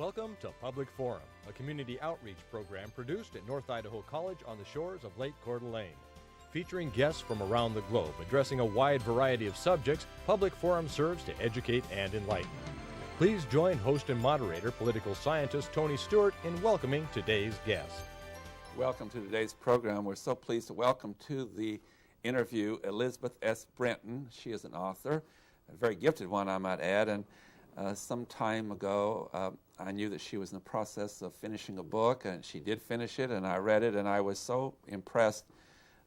Welcome to Public Forum, a community outreach program produced at North Idaho College on the shores of Lake Coeur d'Alene. Featuring guests from around the globe addressing a wide variety of subjects, Public Forum serves to educate and enlighten. Please join host and moderator, political scientist Tony Stewart, in welcoming today's guest. Welcome to today's program. We're so pleased to welcome to the interview Elizabeth S. Brenton. She is an author, a very gifted one, I might add, and some time ago I knew that she was in the process of finishing a book, and she did finish it, and I read it, and I was so impressed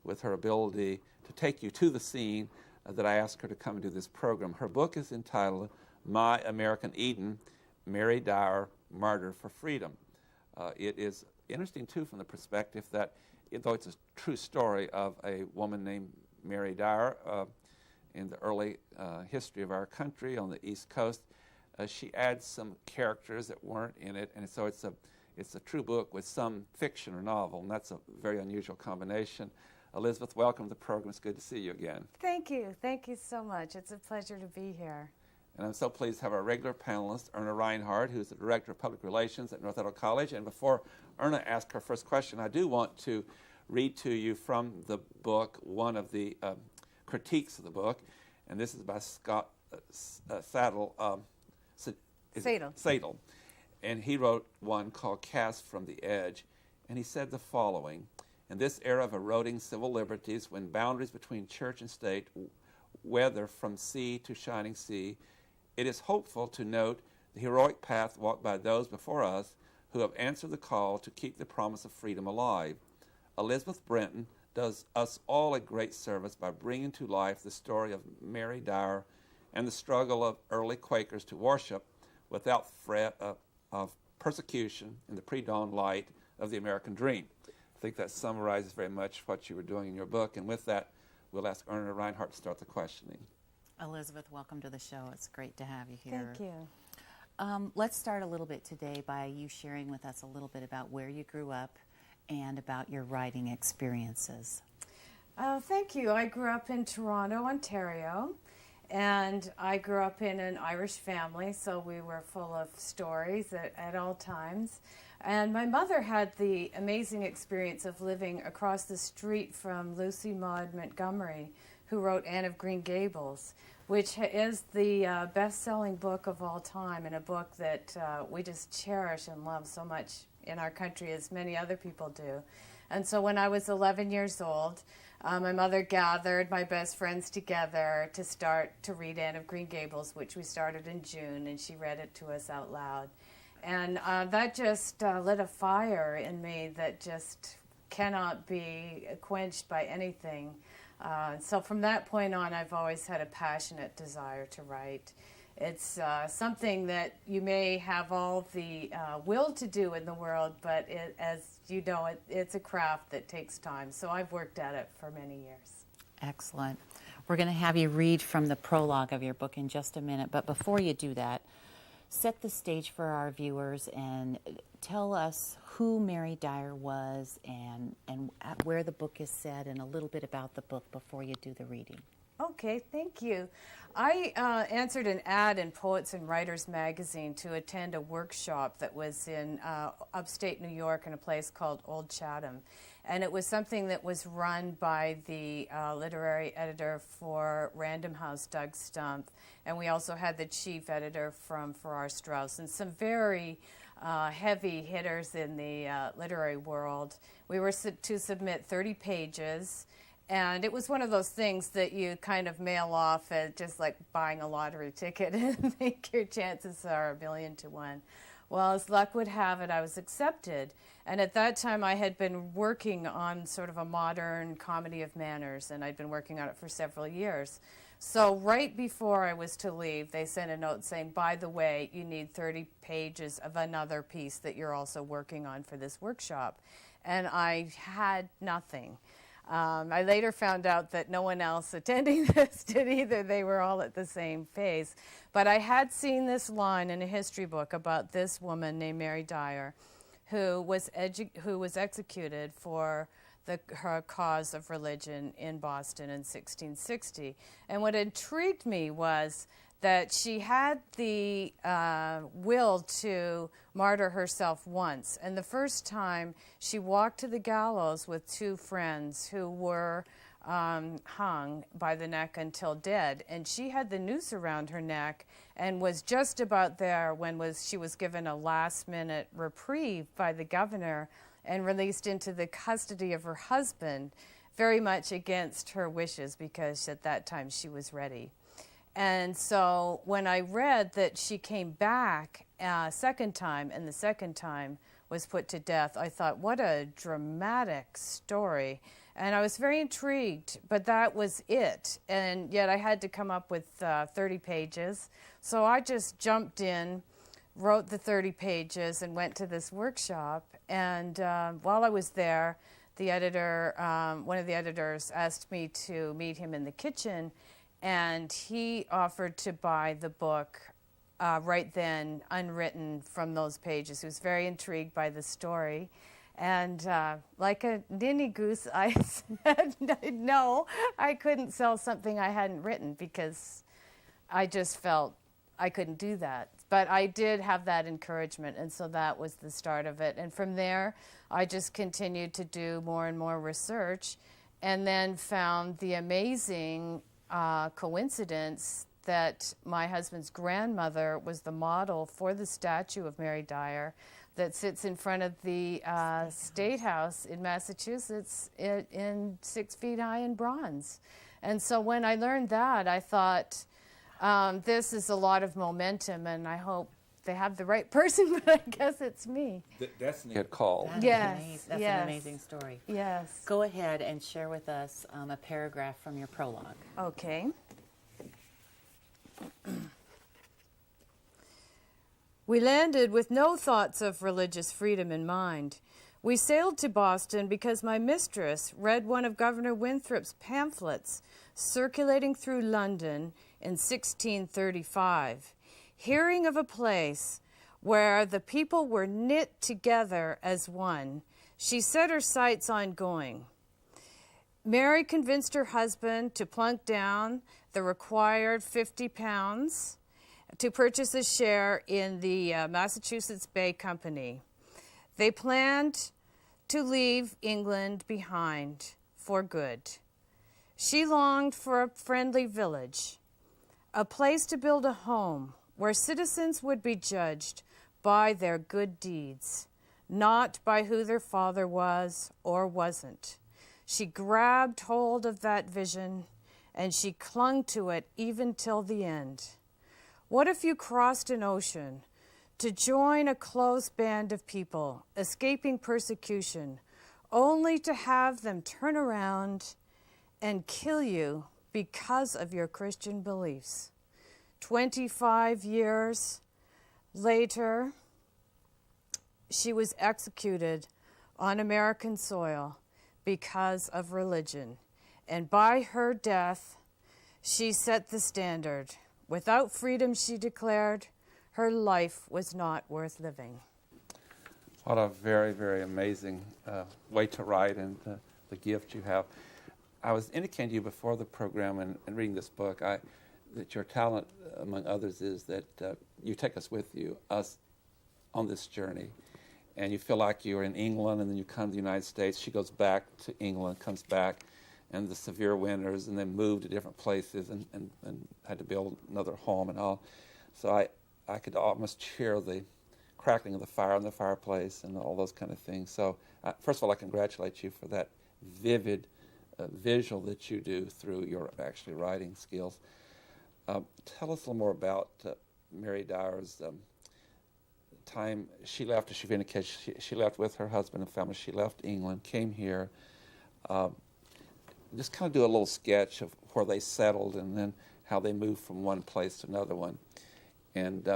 with her ability to take you to the scene that I asked her to come and do this program. Her book is entitled My American Eden, Mary Dyer, Martyr for Freedom. It is interesting, too, from the perspective that, though it's a true story of a woman named Mary Dyer in the early history of our country on the East Coast, she adds some characters that weren't in it, and so it's a true book with some fiction or novel, and that's a very unusual combination. Elizabeth, welcome to the program. It's good to see you again. Thank you. Thank you so much. It's a pleasure to be here. And I'm so pleased to have our regular panelist, Erna Reinhardt, who's the Director of Public Relations at North Idaho College. And before Erna asks her first question, I do want to read to you from the book one of the critiques of the book, and this is by Scott Sadel. And he wrote one called Cast from the Edge, and he said the following: in this era of eroding civil liberties, when boundaries between church and state weather from sea to shining sea, it is hopeful to note the heroic path walked by those before us who have answered the call to keep the promise of freedom alive. Elizabeth Brenton does us all a great service by bringing to life the story of Mary Dyer and the struggle of early Quakers to worship without threat of persecution in the pre-dawn light of the American dream. I think that summarizes very much what you were doing in your book, and with that, we'll ask Erna Reinhardt to start the questioning. Elizabeth, welcome to the show. It's great to have you here. Thank you. Let's start a little bit today by you sharing with us a little bit about where you grew up and about your writing experiences. Thank you. I grew up in Toronto, Ontario, and I grew up in an Irish family, so we were full of stories at all times. And my mother had the amazing experience of living across the street from Lucy Maud Montgomery, who wrote Anne of Green Gables, which is the best-selling book of all time, and a book that we just cherish and love so much in our country, as many other people do. And so when I was 11 years old, my mother gathered my best friends together to start to read Anne of Green Gables, which we started in June, and she read it to us out loud. And that just lit a fire in me that just cannot be quenched by anything. So from that point on, I've always had a passionate desire to write. It's something that you may have all the will to do in the world, but as you know, it's a craft that takes time. So I've worked at it for many years. Excellent. We're going to have you read from the prologue of your book in just a minute, but before you do that, set the stage for our viewers and tell us who Mary Dyer was and where the book is set, and a little bit about the book before you do the reading. Okay, thank you. I answered an ad in Poets and Writers magazine to attend a workshop that was in upstate New York in a place called Old Chatham. And it was something that was run by the literary editor for Random House, Doug Stump. And we also had the chief editor from Farrar Straus and some very heavy hitters in the literary world. We were to submit 30 pages. And it was one of those things that you kind of mail off as just like buying a lottery ticket and think your chances are 1,000,000 to 1. Well, as luck would have it, I was accepted. And at that time, I had been working on sort of a modern comedy of manners, and I'd been working on it for several years. So right before I was to leave, they sent a note saying, by the way, you need 30 pages of another piece that you're also working on for this workshop. And I had nothing. I later found out that no one else attending this did either. They were all at the same phase. But I had seen this line in a history book about this woman named Mary Dyer, who was executed for her cause of religion in Boston in 1660. And what intrigued me was that she had the will to martyr herself once. And the first time, she walked to the gallows with two friends who were hung by the neck until dead. And she had the noose around her neck and was just about there when she was given a last-minute reprieve by the governor and released into the custody of her husband, very much against her wishes, because at that time she was ready. And so when I read that she came back a second time, and the second time was put to death, I thought, what a dramatic story. And I was very intrigued, but that was it. And yet I had to come up with 30 pages. So I just jumped in, wrote the 30 pages, and went to this workshop. And while I was there, the editor, one of the editors, asked me to meet him in the kitchen, and he offered to buy the book right then, unwritten from those pages. He was very intrigued by the story. And like a ninny goose, I said, no, I couldn't sell something I hadn't written, because I just felt I couldn't do that. But I did have that encouragement, and so that was the start of it. And from there, I just continued to do more and more research, and then found the amazing coincidence that my husband's grandmother was the model for the statue of Mary Dyer that sits in front of the State House in Massachusetts in 6 feet high in bronze. And so when I learned that, I thought, this is a lot of momentum, and I hope they have the right person, but I guess it's me. Destiny had called. Yes, That's yes. an amazing story. Yes. Go ahead and share with us a paragraph from your prologue. Okay. We landed with no thoughts of religious freedom in mind. We sailed to Boston because my mistress read one of Governor Winthrop's pamphlets circulating through London in 1635, hearing of a place where the people were knit together as one. She set her sights on going. Mary convinced her husband to plunk down the required £50 to purchase a share in the Massachusetts Bay Company. They planned to leave England behind for good. She longed for a friendly village, a place to build a home where citizens would be judged by their good deeds, not by who their father was or wasn't. She grabbed hold of that vision, and she clung to it even till the end. What if you crossed an ocean to join a close band of people escaping persecution, only to have them turn around and kill you because of your Christian beliefs? 25 years later, she was executed on American soil because of religion. And by her death, she set the standard. Without freedom, she declared, her life was not worth living. What a very, very amazing way to write, and the gift you have. I was indicating to you before the program and reading this book that your talent, among others, is that you take us with you, us, on this journey. And you feel like you're in England, and then you come to the United States. She goes back to England, comes back, and the severe winters, and then moved to different places and had to build another home and all. So I could almost hear the crackling of the fire in the fireplace and all those kind of things. So first of all, I congratulate you for that vivid visual that you do through your actually writing skills. Tell us a little more about Mary Dyer's time. She left, as you've indicated, she left with her husband and family. She left England, came here. Just kind of do a little sketch of where they settled and then how they moved from one place to another one, and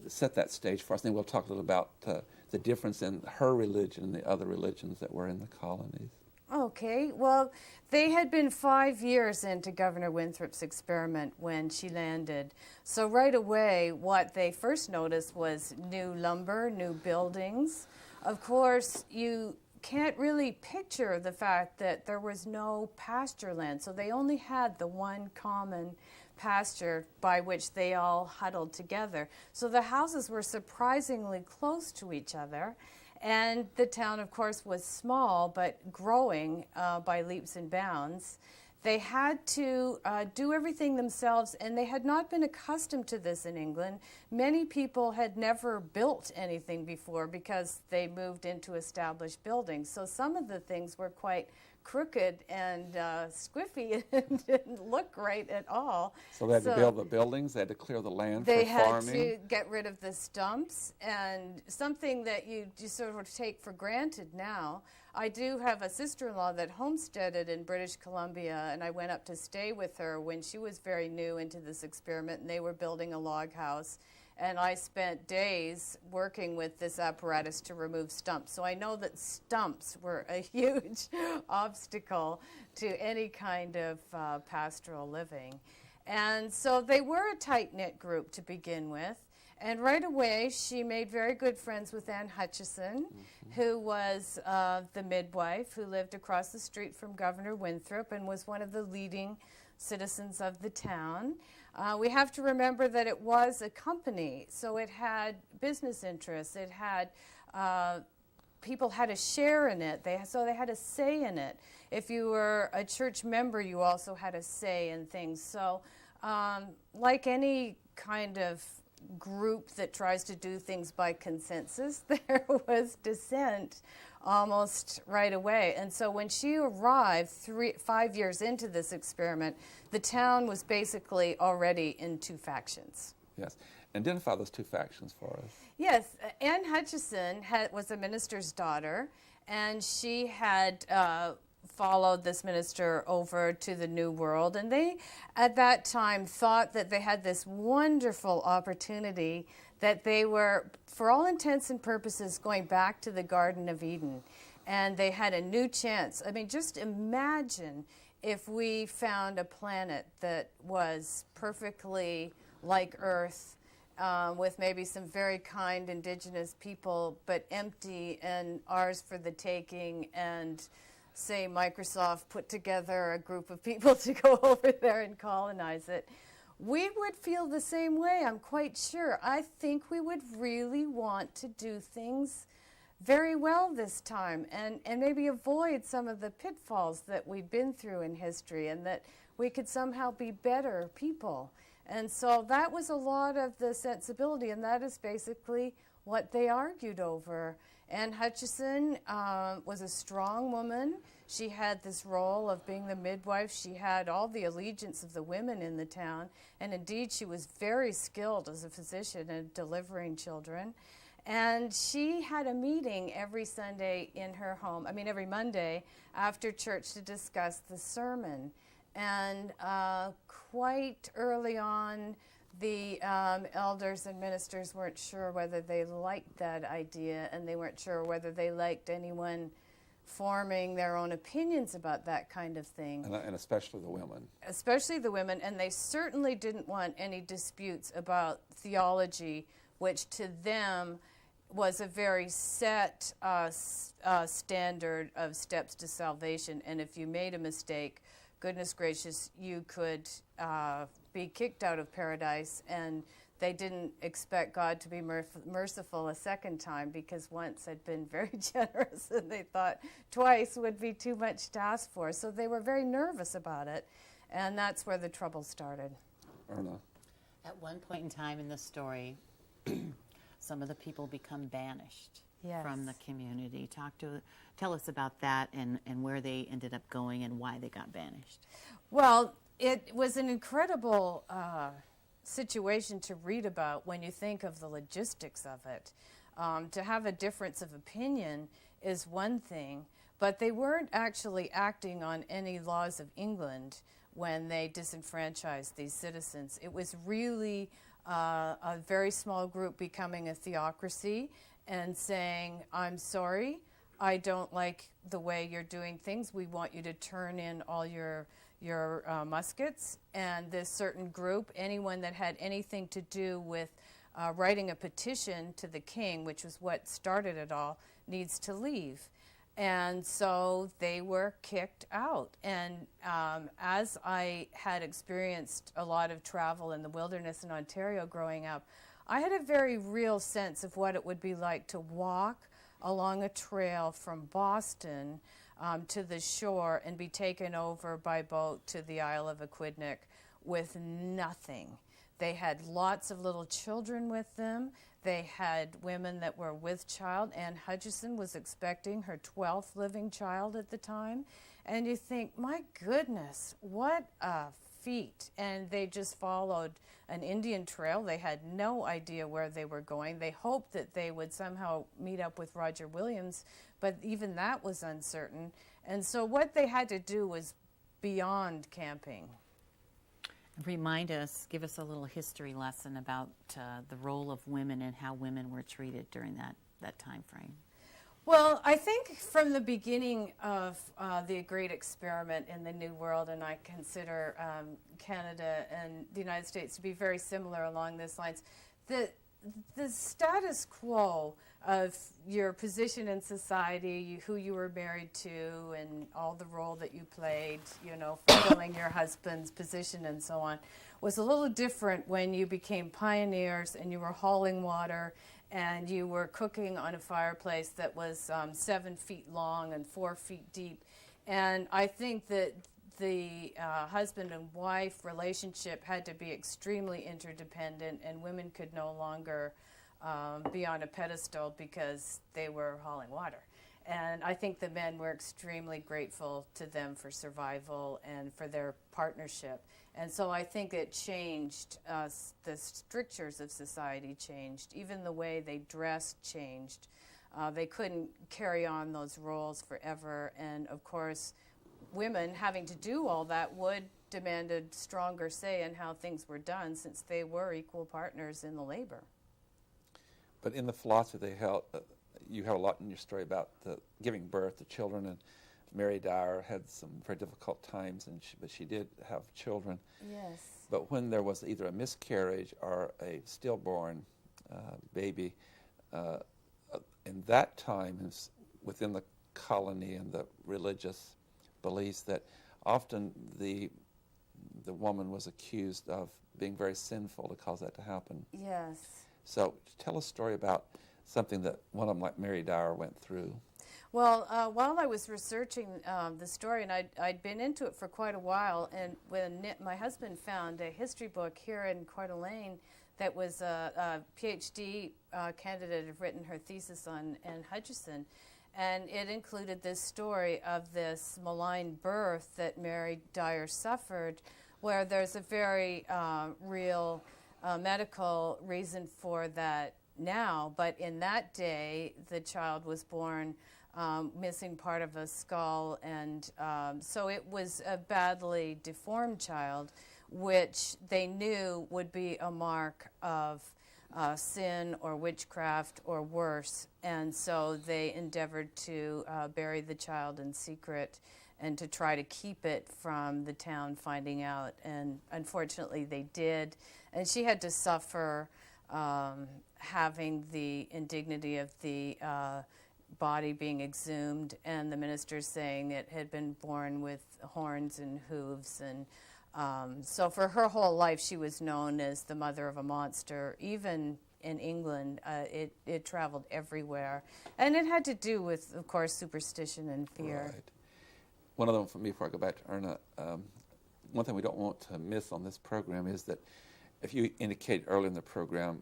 set that stage for us. And then we'll talk a little about the difference in her religion and the other religions that were in the colonies. Okay, well, they had been 5 years into Governor Winthrop's experiment when she landed. So right away, what they first noticed was new lumber, new buildings. Of course, you can't really picture the fact that there was no pasture land, so they only had the one common pasture by which they all huddled together. So the houses were surprisingly close to each other. And the town, of course, was small but growing by leaps and bounds. They had to do everything themselves, and they had not been accustomed to this in England. Many people had never built anything before because they moved into established buildings. So some of the things were quite crooked and squiffy and didn't look great at all. So they had to build the buildings, they had to clear the land they for farming. They had to get rid of the stumps, and something that you sort of take for granted now. I do have a sister-in-law that homesteaded in British Columbia, and I went up to stay with her when she was very new into this experiment, and they were building a log house. And I spent days working with this apparatus to remove stumps. So I know that stumps were a huge obstacle to any kind of pastoral living. And so they were a tight-knit group to begin with. And right away, she made very good friends with Anne Hutchison, who was the midwife who lived across the street from Governor Winthrop and was one of the leading citizens of the town. We have to remember that it was a company, so it had business interests. It had people had a share in it. So they had a say in it. If you were a church member, you also had a say in things. So, like any kind of group that tries to do things by consensus, there was dissent almost right away. And so when she arrived 5 years into this experiment, the town was basically already in two factions. Yes. Identify those two factions for us. Yes. Anne Hutchison was a minister's daughter, and she had followed this minister over to the New World. And they, at that time, thought that they had this wonderful opportunity that they were, for all intents and purposes, going back to the Garden of Eden. And they had a new chance. I mean, just imagine if we found a planet that was perfectly like Earth, with maybe some very kind indigenous people, but empty and ours for the taking, and say Microsoft put together a group of people to go over there and colonize it. We would feel the same way, I'm quite sure. I think we would really want to do things very well this time and maybe avoid some of the pitfalls that we've been through in history, and that we could somehow be better people. And so that was a lot of the sensibility, and that is basically what they argued over. Anne Hutchison was a strong woman. She had this role of being the midwife. She had all the allegiance of the women in the town, and indeed she was very skilled as a physician in delivering children. And she had a meeting every Sunday in her home, every Monday after church, to discuss the sermon. And quite early on, the elders and ministers weren't sure whether they liked that idea, and they weren't sure whether they liked anyone forming their own opinions about that kind of thing. And especially the women. Especially the women, and they certainly didn't want any disputes about theology, which to them was a very set standard of steps to salvation. And if you made a mistake, goodness gracious, you could be kicked out of paradise, and they didn't expect God to be merciful a second time, because once had been very generous, and they thought twice would be too much to ask for. So they were very nervous about it, and that's where the trouble started. Erna. At one point in time in the story, some of the people become banished from the community. Tell us about that, and where they ended up going and why they got banished. Well, it was an incredible situation to read about when you think of the logistics of it. To have a difference of opinion is one thing, but they weren't actually acting on any laws of England when they disenfranchised these citizens. It was really a very small group becoming a theocracy and saying, I'm sorry, I don't like the way you're doing things. We want you to turn in all your muskets. And this certain group, anyone that had anything to do with writing a petition to the king, which was what started it all, needs to leave. And so they were kicked out. And as I had experienced a lot of travel in the wilderness in Ontario growing up, I had a very real sense of what it would be like to walk along a trail from Boston to the shore and be taken over by boat to the Isle of Aquidneck with nothing. They had lots of little children with them. They had women that were with child. Anne Hutchison was expecting her 12th living child at the time. And you think, my goodness, what a feat. And they just followed an Indian trail. They had no idea where they were going. They hoped that they would somehow meet up with Roger Williams, but even that was uncertain. And so what they had to do was beyond camping. Remind us, give us a little history lesson about the role of women and how women were treated during that time frame. Well, I think from the beginning of the Great Experiment in the New World, and I consider Canada and the United States to be very similar along these lines, the status quo of your position in society, who you were married to, and all the role that you played, fulfilling your husband's position and so on, was a little different when you became pioneers and you were hauling water and you were cooking on a fireplace that was 7 feet long and 4 feet deep. And I think that the husband and wife relationship had to be extremely interdependent, and women could no longer be on a pedestal because they were hauling water. And I think the men were extremely grateful to them for survival and for their partnership. And so I think it changed, the strictures of society changed, even the way they dressed changed. They couldn't carry on those roles forever. And of course, women having to do all that would demand a stronger say in how things were done, since they were equal partners in the labor. But in the philosophy they held, you have a lot in your story about the giving birth to children, and Mary Dyer had some very difficult times, but she did have children. Yes. But when there was either a miscarriage or a stillborn baby, in that time, within the colony and the religious beliefs, that often the woman was accused of being very sinful to cause that to happen. Yes. So tell a story about something that one of them, like Mary Dyer, went through. Well, while I was researching the story, and I'd been into it for quite a while, and when my husband found a history book here in Coeur d'Alene that was a PhD candidate had written her thesis on Anne Hutchison, and it included this story of this malign birth that Mary Dyer suffered, where there's a very real medical reason for that now, but in that day the child was born missing part of a skull, and so it was a badly deformed child, which they knew would be a mark of sin or witchcraft or worse, and so they endeavored to bury the child in secret and to try to keep it from the town finding out, and unfortunately they did, and she had to suffer having the indignity of the body being exhumed, and the ministers saying it had been born with horns and hooves, and so for her whole life she was known as the mother of a monster. Even in England, it traveled everywhere, and it had to do with, of course, superstition and fear. Right. One of them, for me, before I go back to Erna, one thing we don't want to miss on this program is that, if you indicated earlier in the program,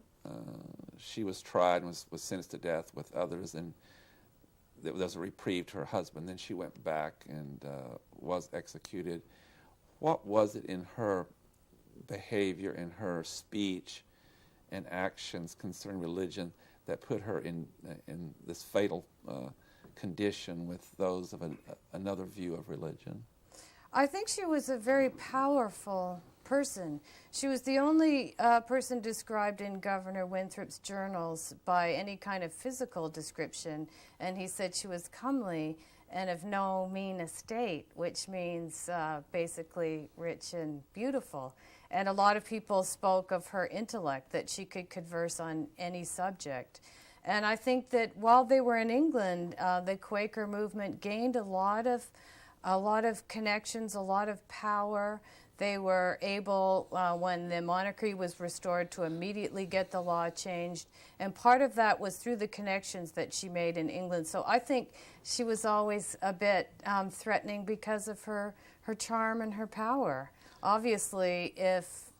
she was tried and was sentenced to death with others, and there was a reprieve to her husband. Then she went back and was executed. What was it in her behavior, in her speech and actions concerning religion that put her in this fatal condition with those of another view of religion? I think she was a very powerful person. She was the only person described in Governor Winthrop's journals by any kind of physical description, and he said she was comely and of no mean estate, which means basically rich and beautiful. And a lot of people spoke of her intellect, that she could converse on any subject. And I think that while they were in England, the Quaker movement gained a lot of connections, a lot of power. They were able, when the monarchy was restored, to immediately get the law changed. And part of that was through the connections that she made in England. So I think she was always a bit threatening because of her charm and her power. Obviously, if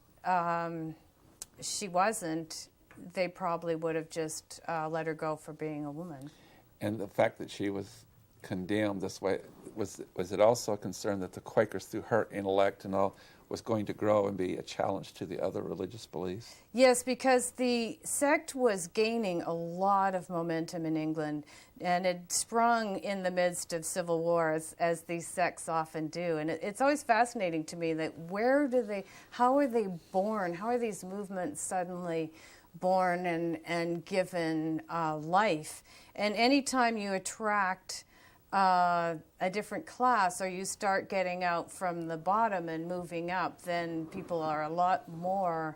she wasn't, they probably would have just let her go for being a woman. And the fact that she was condemned this way, was it also a concern that the Quakers, through her intellect and all, was going to grow and be a challenge to the other religious beliefs? Yes, because the sect was gaining a lot of momentum in England, and it sprung in the midst of civil wars, as these sects often do. And it's always fascinating to me that how are they born? How are these movements suddenly born and given life? And anytime you attract a different class, or you start getting out from the bottom and moving up, then people are a lot more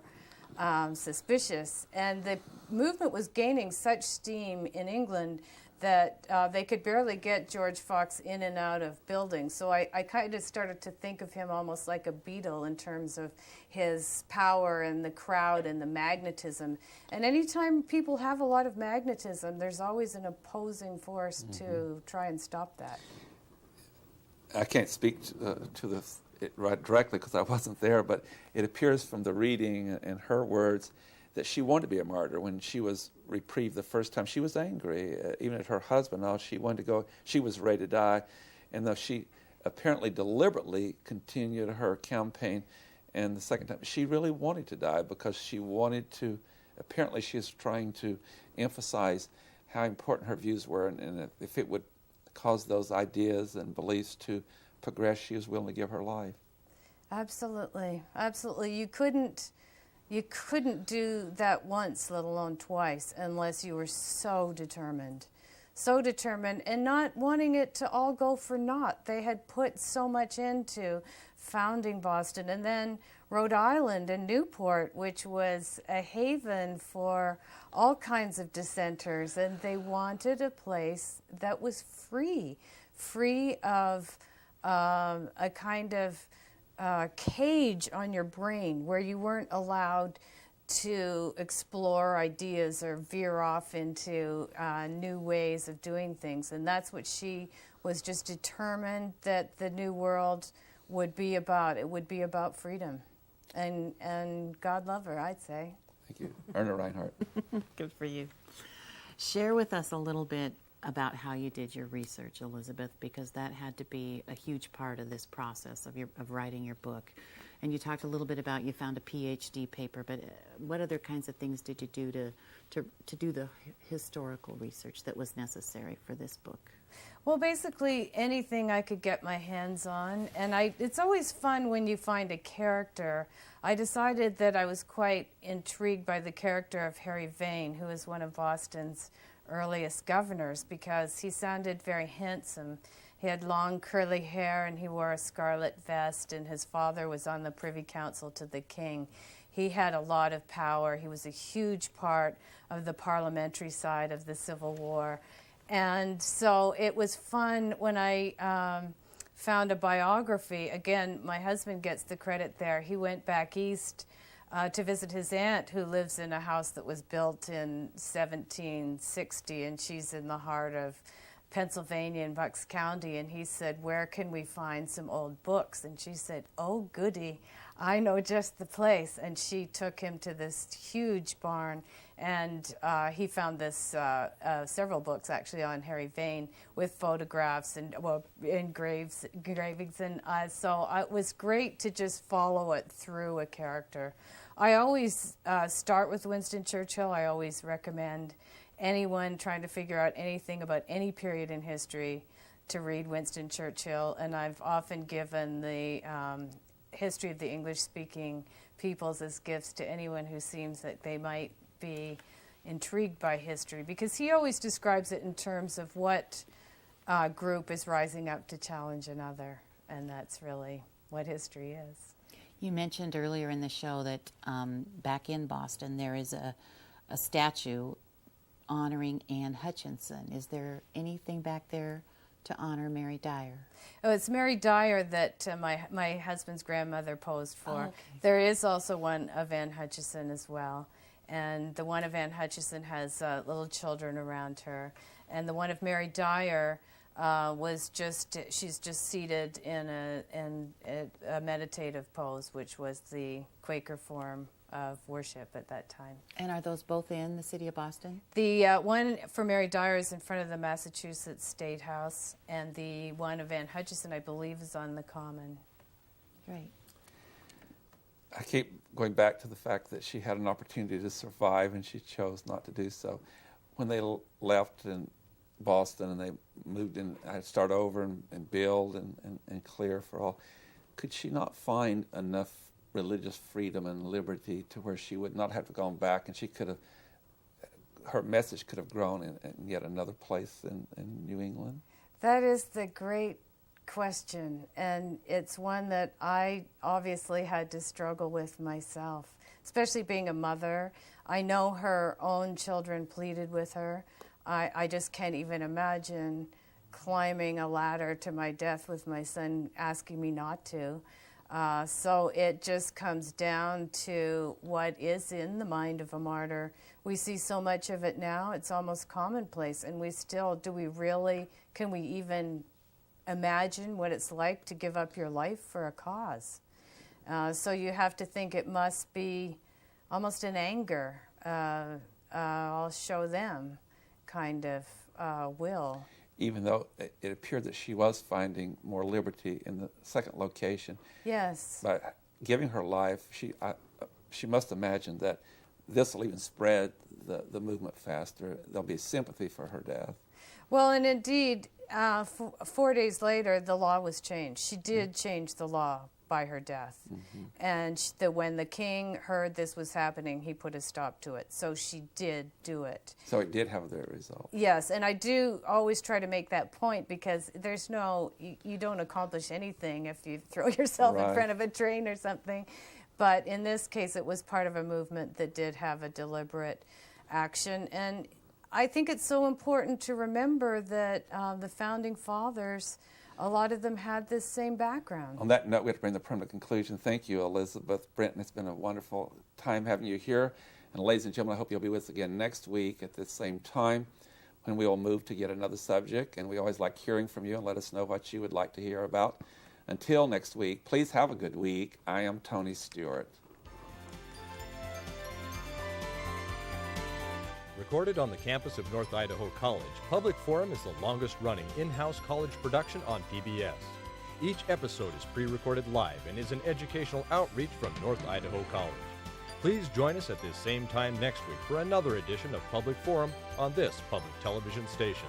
suspicious. And the movement was gaining such steam in England that they could barely get George Fox in and out of buildings. So I kind of started to think of him almost like a beetle in terms of his power and the crowd and the magnetism. And anytime people have a lot of magnetism, there's always an opposing force to try and stop that. I can't speak to this right directly because I wasn't there, but it appears from the reading and her words that she wanted to be a martyr. When she was reprieved the first time, she was angry, even at her husband. Now she wanted to go. She was ready to die, and though she apparently deliberately continued her campaign, and the second time she really wanted to die because she wanted to. Apparently, she was trying to emphasize how important her views were, and if it would cause those ideas and beliefs to progress, she was willing to give her life. Absolutely, absolutely. You couldn't do that once, let alone twice, unless you were so determined, and not wanting it to all go for naught. They had put so much into founding Boston, and then Rhode Island and Newport, which was a haven for all kinds of dissenters, and they wanted a place that was free of a kind of cage on your brain where you weren't allowed to explore ideas or veer off into new ways of doing things. And that's what she was just determined that the New World would be about. It would be about freedom. And God love her, I'd say. Thank you. Erna Reinhardt. Good for you. Share with us a little bit about how you did your research, Elizabeth, because that had to be a huge part of this process of writing your book. And you talked a little bit about you found a PhD paper, but what other kinds of things did you do to do the historical research that was necessary for this book? Well, basically anything I could get my hands on, and it's always fun when you find a character. I decided that I was quite intrigued by the character of Harry Vane, who is one of Boston's earliest governors, because he sounded very handsome. He had long curly hair and he wore a scarlet vest, and his father was on the Privy Council to the king. He had a lot of power. He was a huge part of the parliamentary side of the Civil War. And so it was fun when I found a biography. Again, my husband gets the credit there. He went back east to visit his aunt, who lives in a house that was built in 1760, and she's in the heart of Pennsylvania in Bucks County. And he said, "Where can we find some old books?" And she said, "Oh, goody, I know just the place." And she took him to this huge barn, and he found this several books actually on Harry Vane with photographs and engravings. And so it was great to just follow it through a character. I always start with Winston Churchill. I always recommend anyone trying to figure out anything about any period in history to read Winston Churchill. And I've often given the history of the English-speaking peoples as gifts to anyone who seems that they might be intrigued by history, because he always describes it in terms of what group is rising up to challenge another, and that's really what history is. You mentioned earlier in the show that back in Boston there is a statue honoring Anne Hutchinson. Is there anything back there to honor Mary Dyer? Oh, it's Mary Dyer that my husband's grandmother posed for. Oh, okay. There is also one of Anne Hutchinson as well. And the one of Anne Hutchinson has little children around her. And the one of Mary Dyer she's just seated in a meditative pose, which was the Quaker form of worship at that time. And are those both in the city of Boston? The one for Mary Dyer is in front of the Massachusetts State House, and the one of Anne Hutchinson, I believe, is on the Common. Right. I keep going back to the fact that she had an opportunity to survive and she chose not to do so. When they left in Boston and they moved in, I start over and build and clear for all, could she not find enough religious freedom and liberty to where she would not have gone back, and she could have, her message could have grown in yet another place in New England? That is the great question, and it's one that I obviously had to struggle with myself, especially being a mother. I know her own children pleaded with her. I just can't even imagine climbing a ladder to my death with my son asking me not to. So it just comes down to what is in the mind of a martyr. We see so much of it now, it's almost commonplace, and we still, can we even imagine what it's like to give up your life for a cause? So you have to think it must be almost an anger, I'll show them kind of will. Even though it appeared that she was finding more liberty in the second location. Yes. By giving her life, she must imagine that this will even spread the movement faster. There'll be sympathy for her death. Well, and indeed, 4 days later, the law was changed. She did change the law by her death. Mm-hmm. And when the king heard this was happening, he put a stop to it. So she did do it. So it did have the result. Yes, and I do always try to make that point, because you don't accomplish anything if you throw yourself in front of a train or something. But in this case, it was part of a movement that did have a deliberate action. And I think it's so important to remember that the Founding Fathers, a lot of them had this same background. On that note, we have to bring the permanent conclusion. Thank you, Elizabeth Brenton. It's been a wonderful time having you here. And ladies and gentlemen, I hope you'll be with us again next week at this same time, when we will move to yet another subject. And we always like hearing from you, and let us know what you would like to hear about. Until next week, please have a good week. I am Tony Stewart. Recorded on the campus of North Idaho College, Public Forum is the longest-running in-house college production on PBS. Each episode is pre-recorded live and is an educational outreach from North Idaho College. Please join us at this same time next week for another edition of Public Forum on this public television station.